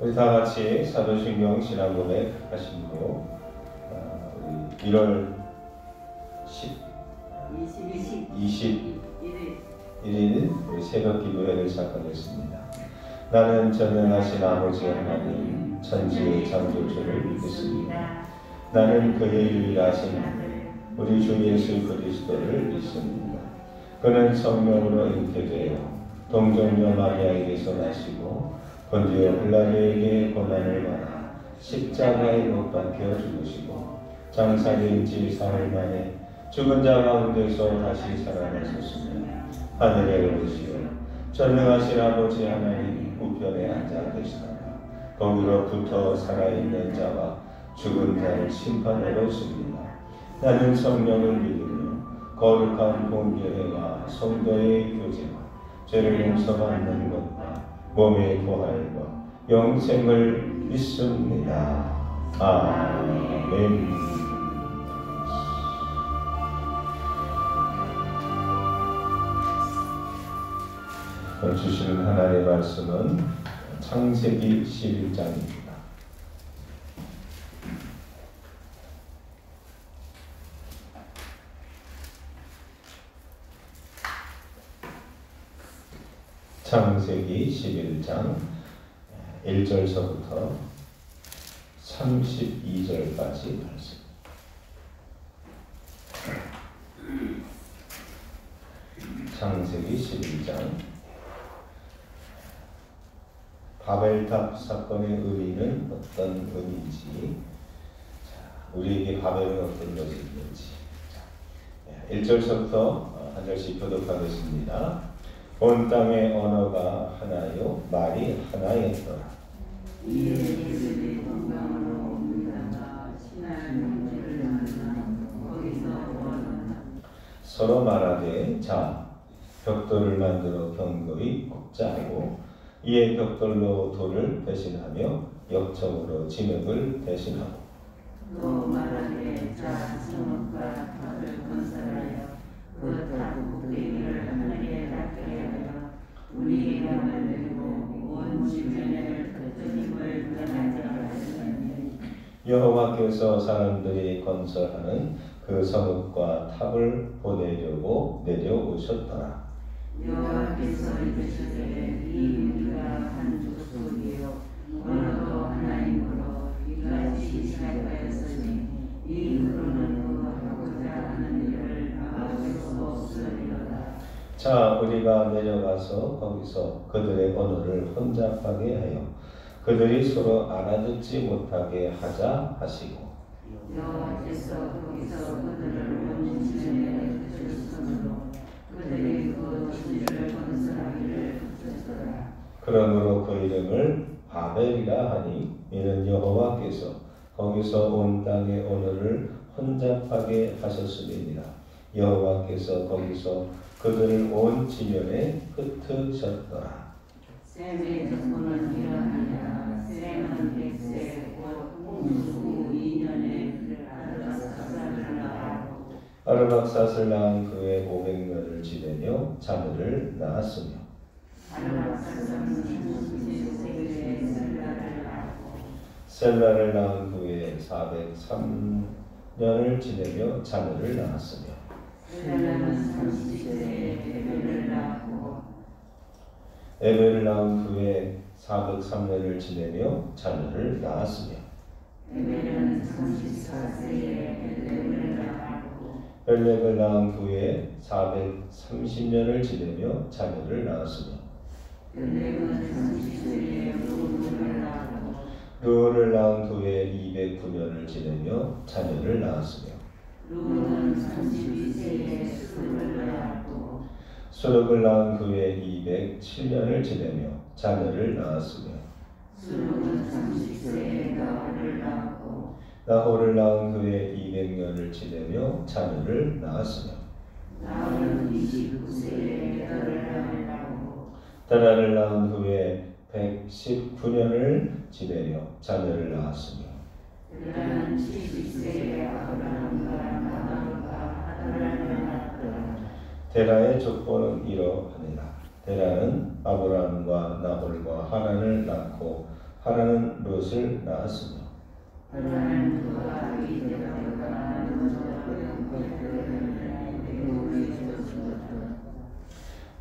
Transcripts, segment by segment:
우리 다 같이 사도신경 신앙고백 하시고 우리 1월 21일 우리 새벽 기도회를 시작하겠습니다. 나는 전능하신 아버지 하나님 천지의 창조주를 믿습니다. 나는 그의 유일하신 아들 우리 주 예수 그리스도를 믿습니다. 그는 성령으로 잉태되어 동정녀 마리아에게서 나시고 본디오 빌라도에게 고난을 받아 십자가에 못 박혀 죽으시고 장사된 지 사흘 만에 죽은 자 가운데서 다시 살아나셨으며 하늘에 오르시어 전능하신 아버지 하나님 우편에 앉아 계시다가 거기로부터 살아있는 자와 죽은 자를 심판하러 오십니다. 나는 성령을 믿으며 거룩한 공교회와 성도의 교제와 죄를 용서받는 것과 몸의 부활과 영생을 믿습니다. 아멘. 주시는 하나님의 말씀은 창세기 11장입니다. 창세기 11장 1절서부터 32절까지 말씀. 창세기 11장 바벨탑 사건의 의미는 어떤 의미인지, 우리에게 바벨은 어떤 것이 있는지 1절서부터 한 절씩 교독하겠습니다. 온 땅의 언어가 하나요 말이 하나였더라. 서로 말하되 자 벽돌을 만들어 견고히 꽂자 하고 이에 벽돌로 돌을 대신하며 역청으로 진흙을 대신하고 또 말하되 자 성읍과 탑을 건설하여 그 탑 꼭대기를 하늘에 닿게 하여 우리 명을 내고 온 주변을 흩어짐을 떠나게 하시니 여호와께서 사람들이 건설하는 그 성읍과 탑을 보내려고 내려오셨더라. 여호와께서 이르시되 이 우리가 한 족속이요 언어도 하나님으로 이같이 시작하였으니 이후로는 하고자 하는 일을 막을 수 없으리로다. 자 우리가 내려가서 거기서 그들의 언어를 혼잡하게 하여 그들이 서로 알아듣지 못하게 하자 하시고 여호와께서 거기서 그들을 온 지면에 흩으셨으므로 그들이 그 도시를 건설하기를 흩었더라. 그러므로 그 이름을 바벨이라 하니 이는 여호와께서 거기서 온 땅의 언어를 혼잡하게 하셨음이니라. 여호와께서 거기서 그들을 온 지면에 흩으셨더라. 셈의 족보는 이러하니라. 셈은 100세 곧 홍수 2년에 아르박사스를 낳았고 아르박삿을 낳은 그의 500년을 지내며 자녀를 낳았으며 아르박사스는 37세에 셀라를 낳았고 셀라를 낳은 그의 403년을 지내며 자녀를 낳았으며 셀라는 30세에 에벨을 낳았고 에벨을 낳은 그의 403년을 지내며 자녀를 낳았으며 에벨은 34세에 엘렉을 낳았고 벨렉을 낳은 그의 430년을 지내며 자녀를 낳았으며 엘렉은 30세에 루를 낳았고 루를 낳은 그의 209년을 지내며 자녀를 낳았으며 루는 32세에 수를 낳았고 수룩을 낳은 그의 207년을 지내며 자녀를 낳았으며 수룩은 30세에 나홀을 낳았고 나홀을 낳은 그의 200년을 지내며 자녀를 낳았으며 나홀은 29세에 에더를 낳았고 다라를 낳은 그의 119년을 지내며 자녀를 낳았으며 에더는 70세에 아브라함과 나홀과 하드라를 낳았더라. 데라의 족보는 이러하니라. 데라는 아브라함과 나홀과 하란을 낳고 하란은 롯을 낳았으며 하나는 그와 이들과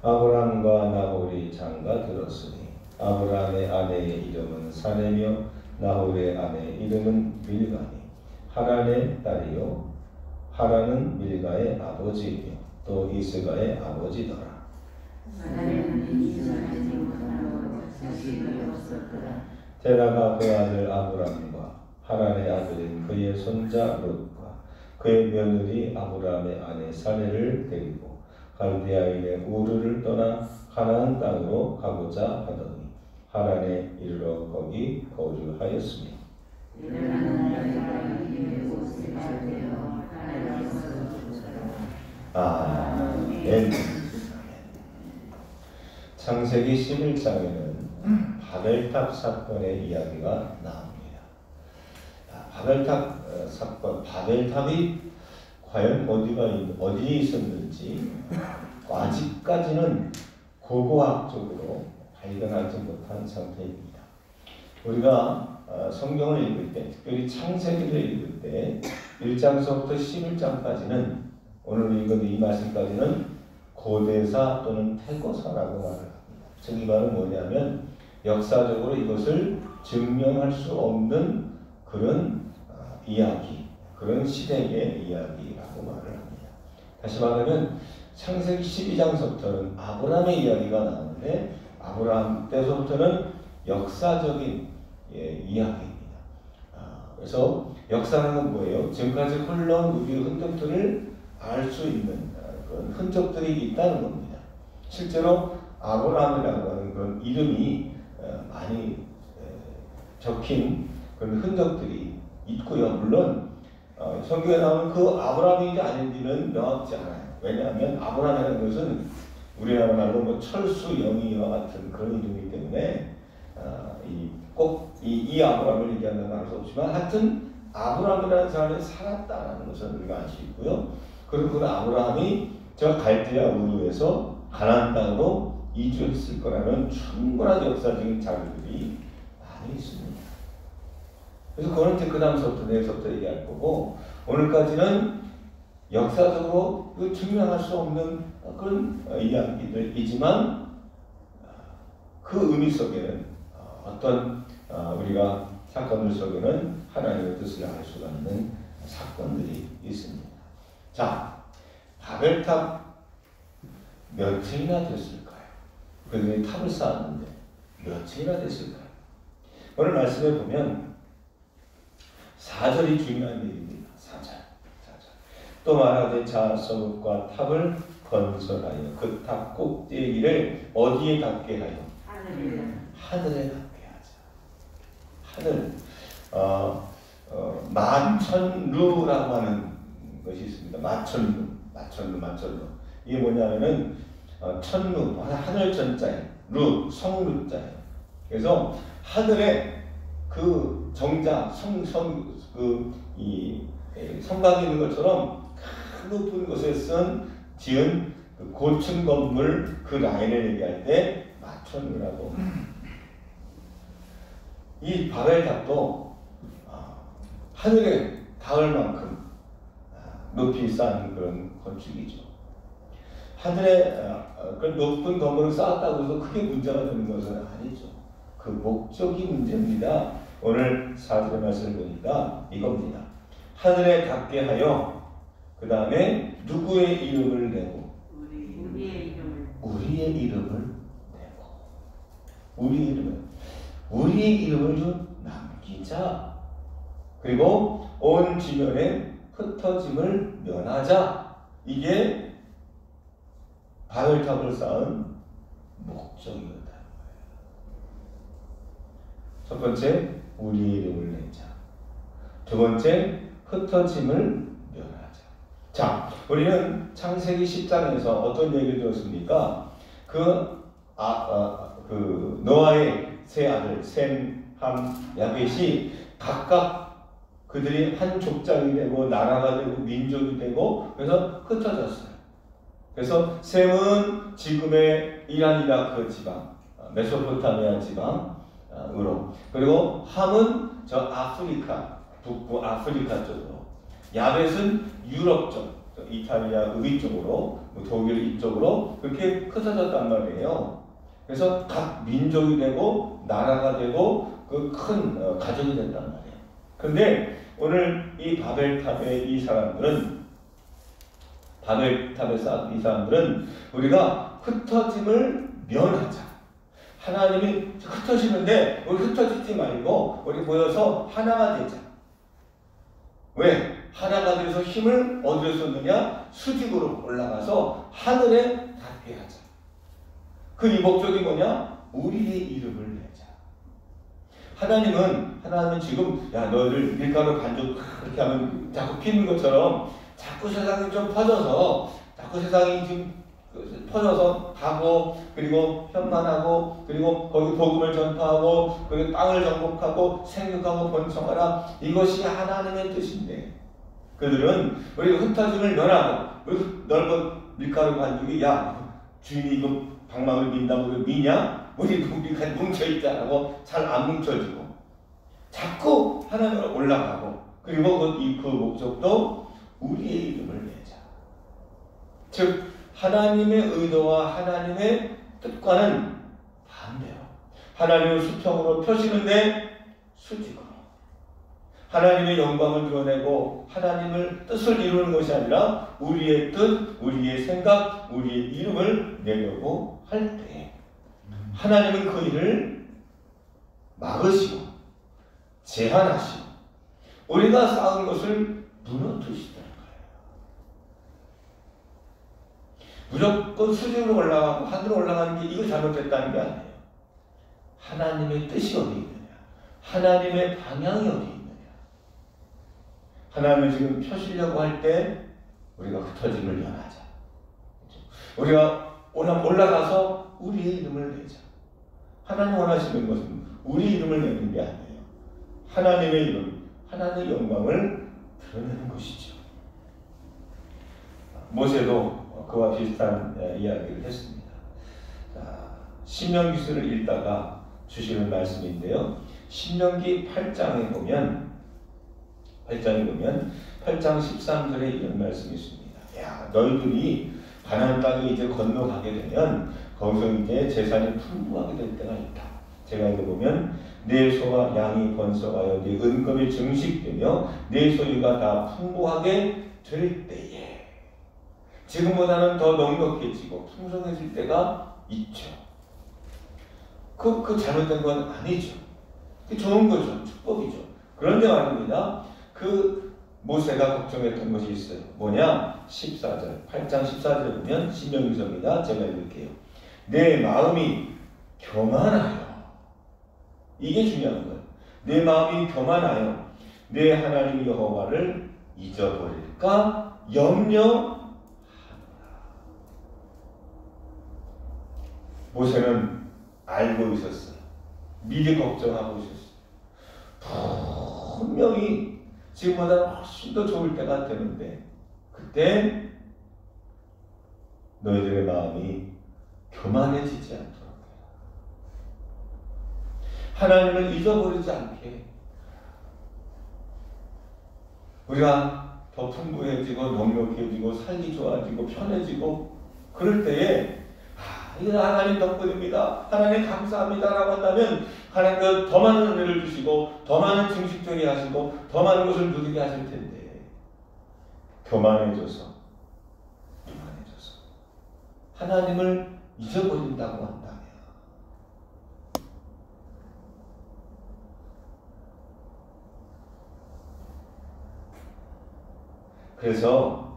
아브람과 나홀이 장가 들었으니 아브람의 아내의 이름은 사레며 나홀의 아내의 이름은 밀가니 하란의 딸이요 하란은 밀가의 아버지이며 또 이스가의 아버지더라. 사레는 이스라엘 못하고 자식이 없었더라. 테라가 그 아들 아브람과 하란의 아들인 그의 손자 롯과 그의 며느리 아브람의 아내 사레를 데리고 갈대아인의 우르를 떠나 가나안 땅으로 가고자 하더니 하란에 이르러 거기 거주하였으며 이르는 날에가 이에 옷을 갈대어 하나님께서 주소서. 아멘. 창세기 11장에는 바벨탑 사건의 이야기가 나옵니다. 바벨탑 사건, 바벨탑이 과연 어디에 있었는지 아직까지는 고고학적으로 발견하지 못한 상태입니다. 우리가 성경을 읽을 때, 특별히 창세기를 읽을 때 1장서부터 11장까지는 오늘 읽은 이 말씀까지는 고대사 또는 태고사라고 말을 합니다. 즉 이 말은 뭐냐면 역사적으로 이것을 증명할 수 없는 그런 이야기, 그런 시대의 이야기라고 말을 합니다. 다시 말하면 창세기 12장서부터는 아브라함의 이야기가 나오는데 아브라함 때서부터는 역사적인 이야기입니다. 그래서 역사는 뭐예요? 지금까지 흘러온 우리의 흔적들을 알 수 있는 그런 흔적들이 있다는 겁니다. 실제로 아브라함이라고 하는 그런 이름이 많이 적힌 그런 흔적들이 있고요. 물론 성경에 나오는 그 아브라함인지 아닌지는 명확치 않아요. 왜냐하면 아브라함이라는 것은 우리나라 말로 뭐 철수 영희와 같은 그런 이름이기 때문에 꼭 이 아브라함을 얘기한다고 할 수 없지만 하여튼 아브라함이라는 사람이 살았다는 것을 우리가 알 수 있고요. 그리고 그 아브라함이 저 갈대아 우르에서 가나안 땅으로 이주했을 거라는 충분한 역사적인 자료들이 많이 있습니다. 그래서 그거는 이제 그 다음서부터 내일서부터 얘기할 거고 오늘까지는 역사적으로 증명할 수 없는 그런 이야기들이지만 그 의미 속에는 어떤 우리가 사건들 속에는 하나님의 뜻을 알 수가 있는 사건들이 있습니다. 자, 바벨탑 몇 층이나 됐을까요? 그들이 탑을 쌓았는데 몇 층이나 됐을까요? 오늘 말씀에 보면 4절이 중요한 얘기입니다. 4절. 또 말하되 자 성읍과 탑을 건설하여 그 탑 꼭대기를 어디에 닿게 하여? 하늘에 닿게 하자. 하늘. 마천루라고 하는 것이 있습니다. 마천루. 이게 뭐냐면은 천루, 하늘 천자에 루, 성루자에. 그래서 하늘에 그 정자, 성곽이 있는 것처럼 큰 높은 곳에 지은 그 고층 건물 그 라인을 얘기할 때 마천루라고. 이 바벨탑도 하늘에 닿을 만큼 높이 쌓은 그런 건축이죠. 하늘에 그런 높은 건물을 쌓았다고 해서 크게 문제가 되는 것은 아니죠. 그 목적이 문제입니다. 오늘 4절의 말씀을 보니까 이겁니다. 하늘에 닿게 하여 그 다음에 누구의 이름을 내고 우리의 이름을 내고 우리의 이름을 좀 남기자. 그리고 온 지면에 흩어짐을 면하자. 이게 바벨탑을 쌓은 목적이었다는 거예요. 첫 번째, 우리의 이름을 내자. 두 번째, 흩어짐을 면하자. 자, 우리는 창세기 10장에서 어떤 얘기를 들었습니까? 노아의 세 아들 셈, 함, 야벳이 각각 그들이 한 족장이 되고 나라가 되고 민족이 되고 그래서 흩어졌어요. 그래서 셈은 지금의 이란 이라크 지방, 메소포타미아 지방, 으로. 그리고 함은 저 아프리카, 북부 아프리카 쪽으로. 야벳은 유럽 쪽, 이탈리아 위쪽으로, 독일 이쪽으로 그렇게 흩어졌단 말이에요. 그래서 각 민족이 되고 나라가 되고 그 큰 가족이 된단 말이에요. 그런데 오늘 이 바벨탑의 이 사람들은, 바벨탑에서 이 사람들은 우리가 흩어짐을 면하자. 하나님이 흩어지는데 우리 흩어지지 말고 우리 모여서 하나가 되자. 왜? 하나가 돼서 힘을 어디로 쏟느냐? 수직으로 올라가서 하늘에 닿게 하자. 그 이 목적이 뭐냐? 우리의 이름을 내자. 하나님은 지금 야 너희들 밀가루 반죽 그렇게 하면 자꾸 피는 것처럼 자꾸 세상이 좀 퍼져서 자꾸 세상이 지금 퍼져서 가고 그리고 편만하고 그리고 거기 복음을 전파하고 그리고 땅을 정복하고 생육하고 번성하라. 이것이 하나님의 뜻인데 그들은 우리 흩어짐을 면하고 우리 넓은 밀가루 반죽이 야 주인이 이거 방망이를 민다고 미냐? 우리 같이 뭉쳐있자라고 잘 안 뭉쳐지고 자꾸 하나님으로 올라가고 그리고 그 목적도 우리의 이름을 내자. 즉 하나님의 의도와 하나님의 뜻과는 반대로 하나님을 수평으로 펴시는데 수직으로 하나님의 영광을 드러내고 하나님을 뜻을 이루는 것이 아니라 우리의 뜻, 우리의 생각, 우리의 이름을 내려고 할 때 하나님은 그 일을 막으시고 제한하시고 우리가 쌓은 것을 무너뜨리시더라고요. 무조건 수직으로 올라가고 하늘로 올라가는 게 이거 잘못됐다는 게 아니에요. 하나님의 뜻이 어디 있느냐? 하나님의 방향이 어디 있느냐? 하나님을 지금 펴시려고 할 때 우리가 흩어짐을 면하자. 우리가 올라가서 우리의 이름을 내자. 하나님 원하시는 것은 우리 이름을 내는 게 아니에요. 하나님의 이름, 하나님의 영광을 드러내는 것이죠. 모세도 그와 비슷한 이야기를 했습니다. 신명기서를 읽다가 주시는 말씀인데요. 신명기 8장에 보면 8장 13절에 이런 말씀이 있습니다. 야, 너희들이 가나안 땅에 이제 건너가게 되면 거기서 이제 재산이 풍부하게 될 때가 있다. 제가 이거 보면 내 소와 양이 번성하여 네 은금이 증식되며 내 소유가 다 풍부하게 될 때에 지금보다는 더 넉넉해지고 풍성해질 때가 있죠. 그 잘못된 건 아니죠. 그게 좋은 거죠. 축복이죠. 그런데 말입니다. 그 모세가 걱정했던 것이 있어요. 뭐냐? 14절, 8장 14절에 보면 신명기서입니다. 제가 읽을게요. 내 마음이 교만하여, 이게 중요한 거예요. 내 마음이 교만하여 내 하나님 여호와를 잊어버릴까 염려하노라. 모세는 알고 있었어요. 미리 걱정하고 있었어요. 분명히 지금보다 훨씬 더 좋을 때가 되는데 그때 너희들의 마음이 교만해지지 않도록 하나님을 잊어버리지 않게 우리가 더 풍부해지고 넉넉해지고 살기 좋아지고 편해지고 그럴 때에 이거 하나님 덕분입니다. 하나님 감사합니다 라고 한다면 하나님께서 더 많은 은혜를 주시고 더 많은 증식되게 하시고 더 많은 것을 누리게 하실 텐데 교만해져서 하나님을 잊어버린다고 한다면 그래서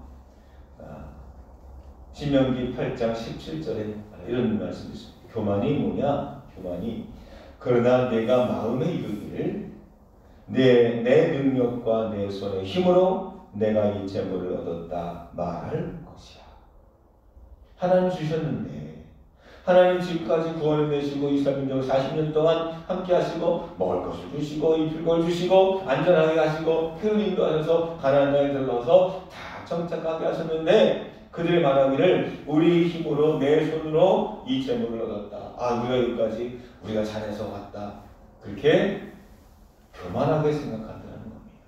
신명기 8장 17절에 이런 말씀이 있습니다. 교만이 뭐냐? 교만이 그러나 내가 마음에 이르기를 내 능력과 내 손의 힘으로 내가 이 재물을 얻었다 말할 것이야. 하나님 주셨는데 하나님 지금까지 구원을 내시고 이스라엘 민족 40년 동안 함께 하시고 먹을 것을 주시고 입을 걸 주시고 안전하게 하시고 그를 인도하셔서 가나안 땅에 들어가서 다 정착하게 하셨는데 그들의 말하기를 우리 힘으로 내 손으로 이 재물을 얻었다. 우리가 여기까지 우리가 잘해서 왔다. 그렇게 교만하게 생각한다는 겁니다.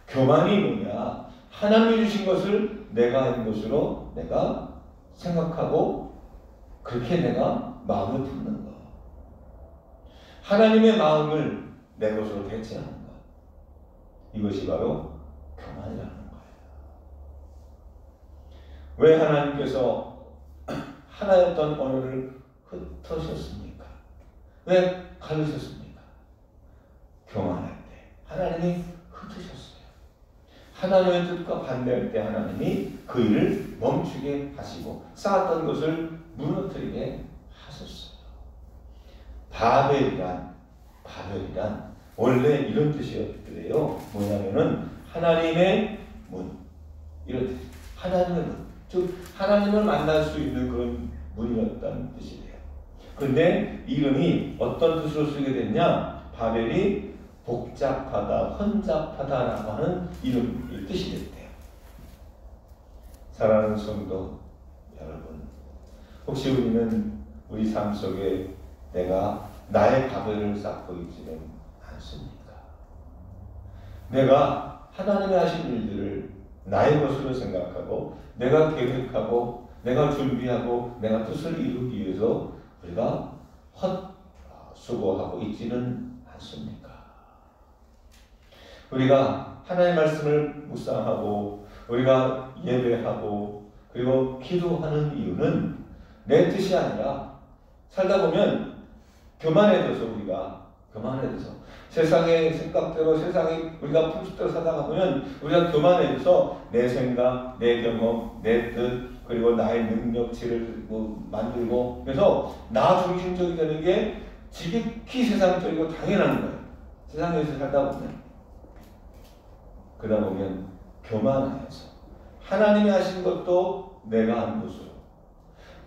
교만이 뭐냐? 하나님이 주신 것을 내가 한 것으로 내가 생각하고 그렇게 내가 마음을 품는 것. 하나님의 마음을 내 것으로 대체하는 것. 이것이 바로 교만이라는 거예요. 왜 하나님께서 하나였던 언어를 흩으셨습니까? 왜 가르셨습니까? 교만할 때 하나님이 흩으셨어요. 하나님의 뜻과 반대할 때 하나님이 그 일을 멈추게 하시고 쌓았던 것을 무너뜨리게 하셨어요. 바벨이란 원래 이런 뜻이었대요. 뭐냐면은 하나님의 문, 이런 뜻. 하나님의 문, 즉 하나님을 만날 수 있는 그런 문이었다는 뜻이래요. 그런데 이름이 어떤 뜻으로 쓰게 됐냐? 바벨이 복잡하다, 혼잡하다라고 하는 이름 뜻이 됐대요. 사랑하는 성도 여러분, 혹시 우리는 우리 삶 속에 내가 나의 바벨을 쌓고 있지는 않습니까? 내가 하나님이 하신 일들을 나의 것으로 생각하고 내가 계획하고 내가 준비하고 내가 뜻을 이루기 위해서 우리가 헛수고하고 있지는 않습니까? 우리가 하나님의 말씀을 묵상하고 우리가 예배하고 그리고 기도하는 이유는 내 뜻이 아니라 살다 보면 교만해져서 우리가 세상의 생각대로 세상의 우리가 풍습대로 살다가 보면 우리가 교만해져서 내 생각, 내 경험, 내 뜻 그리고 나의 능력치를 만들고 그래서 나 중심적이 되는 게 지극히 세상적이고 당연한 거예요. 세상에서 살다 보면 그러다 보면 교만해서 하나님이 하신 것도 내가 한 것으로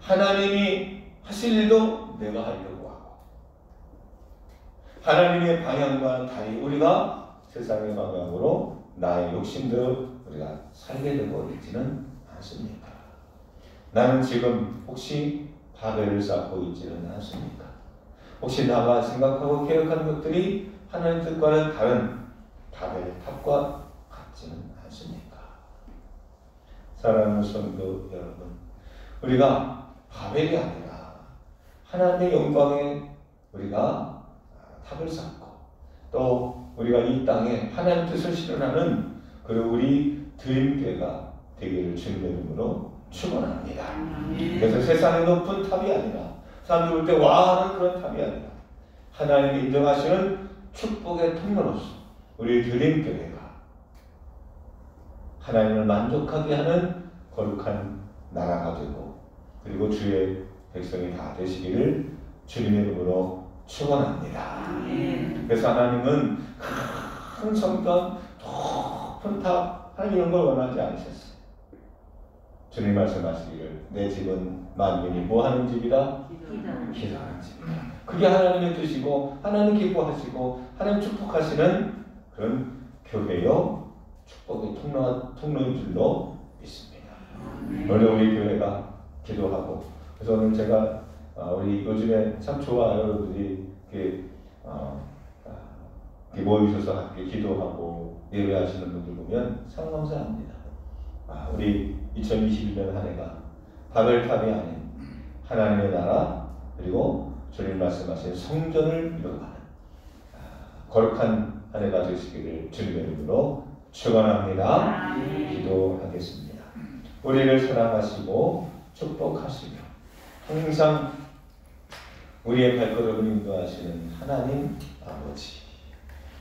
하나님이 하실 일도 내가 하려고 하고 하나님의 방향과 달리 우리가 세상의 방향으로 나의 욕심대로 우리가 살게 되고 있지는 않습니까? 나는 지금 혹시 바벨을 쌓고 있지는 않습니까? 혹시 나가 생각하고 계획하는 것들이 하나님 뜻과는 다른 바벨 탑과 같지는 않습니까? 사랑하는 성도 여러분, 우리가 바벨이 아니라 하나님의 영광에 우리가 탑을 쌓고 또 우리가 이 땅에 하나님 뜻을 실현하는 그리고 우리 드림교회가 되기를 주님의 이름으로 축원합니다. 그래서 세상의 높은 탑이 아니라 사람들 볼 때 와 하는 그런 탑이 아니라 하나님이 인정하시는 축복의 통로로서 우리 드림교회가 하나님을 만족하게 하는 거룩한 나라가 되고 그리고 주의 백성이 다 되시기를 주님의 이름으로 축원합니다. 그래서 하나님은 큰 성전, 높은 탑 하나님 이런 걸 원하지 않으셨어요. 주님 말씀하시기를 내 집은 만민이 뭐하는 집이다? 기도하는 집이다. 그게 하나님의 뜻이고 하나님 기뻐하시고 하나님 축복하시는 그런 교회요 축복의 통로인 줄로 믿습니다. 오늘 우리 교회가 기도하고 그래서 오늘 제가 우리 요즘에 참 좋아요. 여러분들이 이렇게 모이셔서 함께 기도하고 예배하시는 분들 보면 참 감사합니다. 우리 2021년 한 해가 바벨탑이 아닌 하나님의 나라 그리고 주님 말씀하신 성전을 이루어가는 거룩한 한 해가 되시기를 주님의 이름으로 축원합니다. 기도하겠습니다. 우리를 사랑하시고 축복하시며 항상 우리의 발걸음을 인도하시는 하나님 아버지,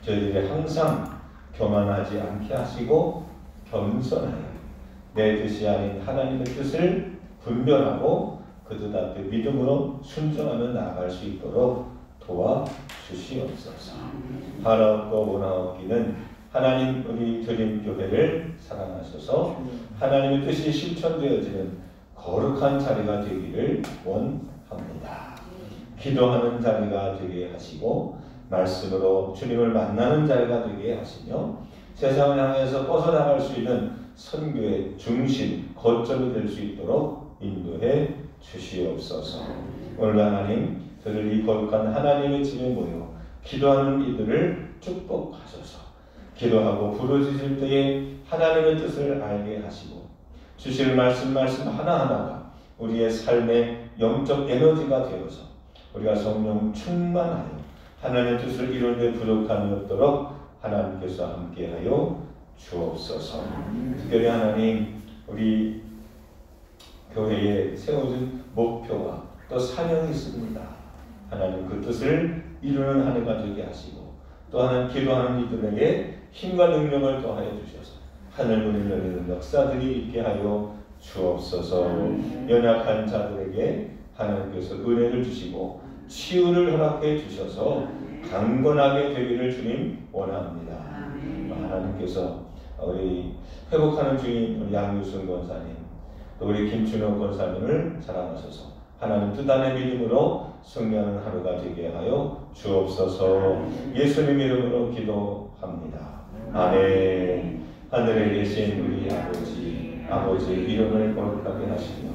저희들이 항상 교만하지 않게 하시고 겸손하여 내 뜻이 아닌 하나님의 뜻을 분별하고 그 뜻 앞에 믿음으로 순종하며 나아갈 수 있도록 도와주시옵소서. 바라옵고 원하옵기는 하나님 우리 드림교회를 사랑하셔서 하나님의 뜻이 실천되어지는 거룩한 자리가 되기를 원합니다. 기도하는 자리가 되게 하시고 말씀으로 주님을 만나는 자리가 되게 하시며 세상을 향해서 뻗어나갈 수 있는 선교의 중심, 거점이 될 수 있도록 인도해 주시옵소서. 오늘 하나님, 저를 이 거룩한 하나님의 집에 모여 기도하는 이들을 축복하소서. 기도하고 부르짖을 때에 하나님의 뜻을 알게 하시고 주실 말씀 하나하나가 우리의 삶의 영적 에너지가 되어서 우리가 성령 충만하여 하나님의 뜻을 이루는 데 부족함이 없도록 하나님께서 함께하여 주옵소서. 특별히 하나님, 우리 교회에 세워진 목표와 또 사명이 있습니다. 하나님 그 뜻을 이루는 한 해가 되게 하시고 또 하나님 기도하는 이들에게 힘과 능력을 더하여 주셔서 하늘문을 열리는 역사들이 있게 하여 주옵소서. 연약한 자들에게 하나님께서 은혜를 주시고 치유를 허락해 주셔서 강건하게 되기를 주님 원합니다. 하나님께서 우리 회복하는 주인 우리 양유순 권사님 또 우리 김춘호 권사님을 사랑하셔서 하나님 뜻 안의 믿음으로 승리하는 하루가 되게 하여 주옵소서. 예수님 이름으로 기도합니다. 아멘. 하늘에 계신 우리 아버지 이름을 거룩하게 하시며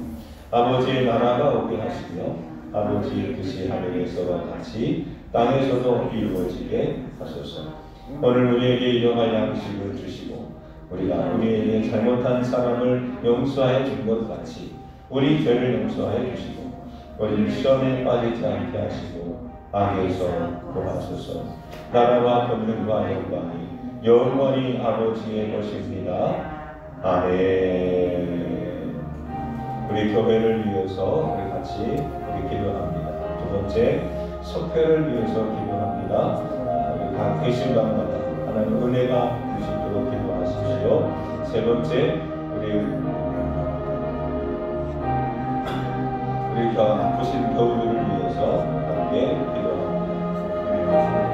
아버지의 나라가 오게 하시며 아버지의 뜻이 하늘에서와 같이 땅에서도 이루어지게 하소서. 오늘 우리에게 일용할 양식을 주시고 우리가 우리에게 잘못한 사람을 용서해 준 것 같이 우리 죄를 용서해 주시고 우리 시험에 빠지지 않게 하시고 악에서 구하소서. 나라와 권능과 영광이 영원히 아버지의 것입니다. 아멘. 우리 교회를 위해서 우리 같이 기도합니다. 두 번째, 석회를 위해서 기도합니다. 우리 각 계신 방마다 하나님 은혜가 주시도록 기도하십시오. 세 번째, 우리 아프신 교우들을 위해서 함께 기도합니다.